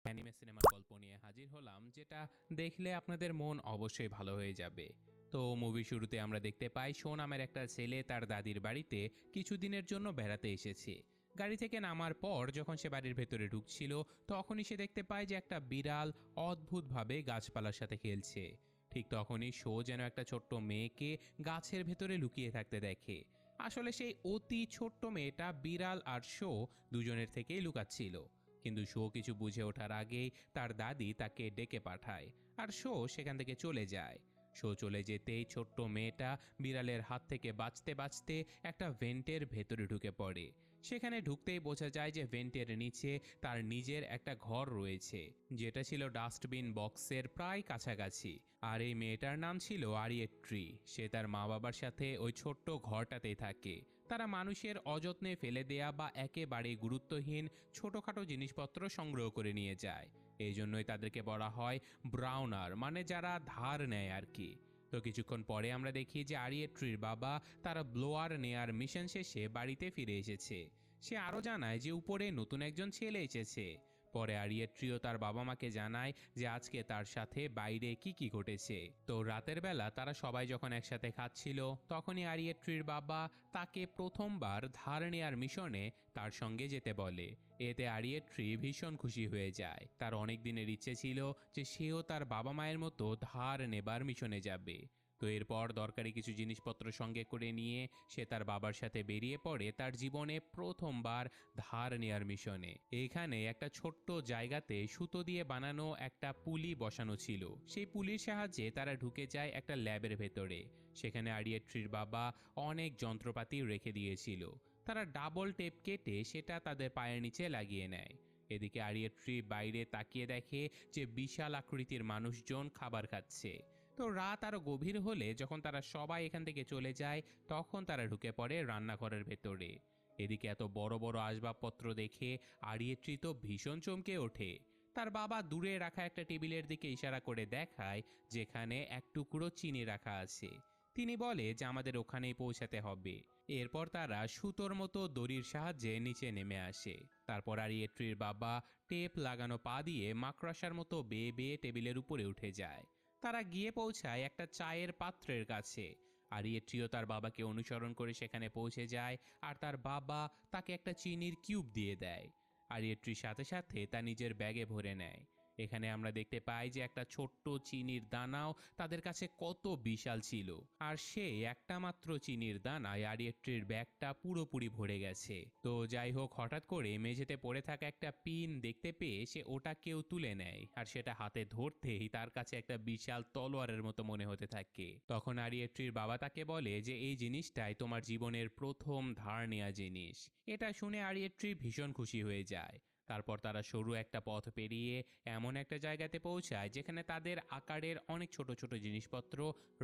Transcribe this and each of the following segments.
Anime সিনেমার গল্প নিয়ে হাজির হলাম, যেটা দেখলে আপনাদের মন অবশ্যই ভালো হয়ে যাবে। তো মুভি শুরুতে আমরা দেখতে পাই শো নামের একটা ছেলে তার দাদির বাড়িতে কিছুদিনের জন্য বেড়াতে এসেছে। গাড়ি থেকে নামার পর যখন সে বাড়ির ভেতরে ঢুকছিল, তখনই সে দেখতে পায় যে একটা বিড়াল অদ্ভুতভাবে গাছপালার সাথে খেলছে। ঠিক তখনই শো যেন একটা ছোট্ট মেয়েকে গাছের ভেতরে লুকিয়ে থাকতে দেখে। আসলে সেই অতি ছোট্ট মেয়েটা বিড়াল আর শো দুজনের থেকেই লুকাচ্ছিল। কিন্তু শো কিছু বুঝে ওঠার আগেই তার দাদি তাকে ডেকে পাঠায়, আর শো সেখান থেকে চলে যায়। শো চলে যেতেই ছোট্ট মেয়েটা বিড়ালের হাত থেকে বাঁচতে বাঁচতে একটা ভেন্টের ভেতরে ঢুকে পড়ে। সেখানে ঢুকতেই বোঝা যায় যে ভেন্টের নিচে তার নিজের একটা ঘর রয়েছে, যেটা ছিল ডাস্টবিন বক্সের প্রায় কাছাকাছি। আর এই মেয়েটার নাম ছিল আরিয়েট্রি। সে তার মা বাবার সাথে ওই ছোট্ট ঘরটাতেই থাকে। তারা মানুষের অযত্নে ফেলে দেয়া বা একেবারে গুরুত্বহীন ছোটখাটো জিনিসপত্র সংগ্রহ করে নিয়ে যায়। এই জন্যই তাদেরকে বলা হয় ব্রাউনার, মানে যারা ধার নেয় আর কি। তো কিছুক্ষণ পরে আমরা দেখি যে আরিয়েট্রির বাবা তারা ব্লোয়ার নেয়ার মিশন শেষে বাড়িতে ফিরে এসেছে। সে আরও জানায় যে উপরে নতুন একজন ছেলে এসেছে। পরে আরিয়েট্রিও তার বাবা মাকে জানায় যে আজকে তার সাথে বাইরে কি কি ঘটেছে। তো রাতের বেলা তারা সবাই যখন একসাথে খাচ্ছিল, তখনই আরিয়েট্রির বাবা তাকে প্রথমবার ধার নেয়ার মিশনে তার সঙ্গে যেতে বলে। এতে আরিয়েট্রি ভীষণ খুশি হয়ে যায়। তার অনেক দিনের ইচ্ছে ছিল যে সেও তার বাবা মায়ের মতো ধার নেবার মিশনে যাবে। তো এরপর দরকারি কিছু জিনিসপত্র সঙ্গে করে নিয়ে সে তার বাবার সাথে বেরিয়ে পড়ে তার জীবনে প্রথমবার ধার নেয়ার মিশনে। এখানে একটা ছোট্ট জায়গাতে সুতো দিয়ে বানানো একটা পুলি বসানো ছিল। সেই পুলির সাহায্যে তারা ঢুকে যায় একটা ল্যাবের ভেতরে। সেখানে আরিয়েট্রির বাবা অনেক যন্ত্রপাতি রেখে দিয়েছিল। তারা ডাবল টেপ কেটে সেটা তাদের পায়ের নিচে লাগিয়ে নেয়। এদিকে আরিয়েট্রি বাইরে তাকিয়ে দেখে যে বিশাল আকৃতির মানুষজন খাবার খাচ্ছে। তো রাত আরো গভীর হলে যখন তারা সবাই এখান থেকে চলে যায়, তখন তারা ঢুকে পড়ে রান্নাঘরের ভেতরে। এদিকে এত বড় বড় আসবাবপত্র দেখে আরিয়েট্রি তো ভীষণ চমকে ওঠে। তার বাবা দূরে রাখা একটা টেবিলের দিকে ইশারা করে দেখায় যেখানে এক টুকরো চিনি রাখা আছে। তিনি বলে যে আমাদের ওখানেই পৌঁছাতে হবে। এরপর তারা সুতোর মতো দড়ির সাহায্যে নিচে নেমে আসে। তারপর আরিয়েট্রির বাবা টেপ লাগানো পা দিয়ে মাকড়সার মতো বেয়ে বেয়ে টেবিলের উপরে উঠে যায়। তারা গিয়ে পৌঁছায় একটা চায়ের পাত্রের কাছে। আরিয়েট্রিও তার বাবাকে অনুসরণ করে সেখানে পৌঁছে যায়, আর তার বাবা তাকে একটা চিনির কিউব দিয়ে দেয়। আরিয়েট্রির সাথে সাথে তা নিজের ব্যাগে ভরে নেয়। এখানে আমরা দেখতে পাই যে একটা ছোট্ট চিনির দানাও তাদের কাছে কত বিশাল ছিল। আর সে একটা মাত্র চিনির দানায় আরিয়েট্রির ব্যাগটা পুরোপুরি ভরে গেছে। তো যাই হোক, হঠাৎ করে মেঝেতে পড়ে থাকা একটা পিন দেখতে পেয়ে সে ওটা কেউ তুলে নেয়, আর সেটা হাতে ধরতেই তার কাছে একটা বিশাল তলোয়ারের মতো মনে হতে থাকে। তখন আরিয়েট্রির বাবা তাকে বলে যে এই জিনিসটাই তোমার জীবনের প্রথম ধার নেওয়া জিনিস। এটা শুনে আরিয়েট্রি ভীষণ খুশি হয়ে যায়। তারপর তারা সরু একটা পথ পেরিয়ে এমন একটা জায়গাতে পৌঁছায় যেখানে তাদের আকারের অনেক ছোট ছোট জিনিসপত্র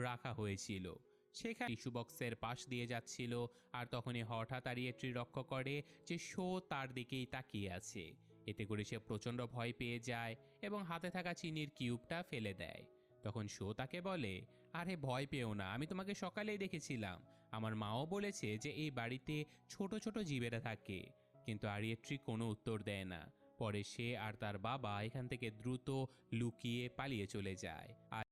রাখা হয়েছিল। সেখানে টিস্যু বক্সের পাশ দিয়ে যাচ্ছিল, আর তখনই হঠাৎ আরিয়েট্রি লক্ষ্য করে যে শো তার দিকেই তাকিয়ে আছে। এতে করে সে প্রচণ্ড ভয় পেয়ে যায় এবং হাতে থাকা চিনির কিউবটা ফেলে দেয়। তখন শো তাকে বলে, আরে ভয় পেও না, আমি তোমাকে সকালেই দেখেছিলাম। আমার মাও বলেছে যে এই বাড়িতে ছোট ছোট জীবেরা থাকে। কিন্তু আরিয়েট্রি কোনো উত্তর দেয় না। পরে সে আর তার বাবা এখান থেকে দ্রুত লুকিয়ে পালিয়ে চলে যায়। আর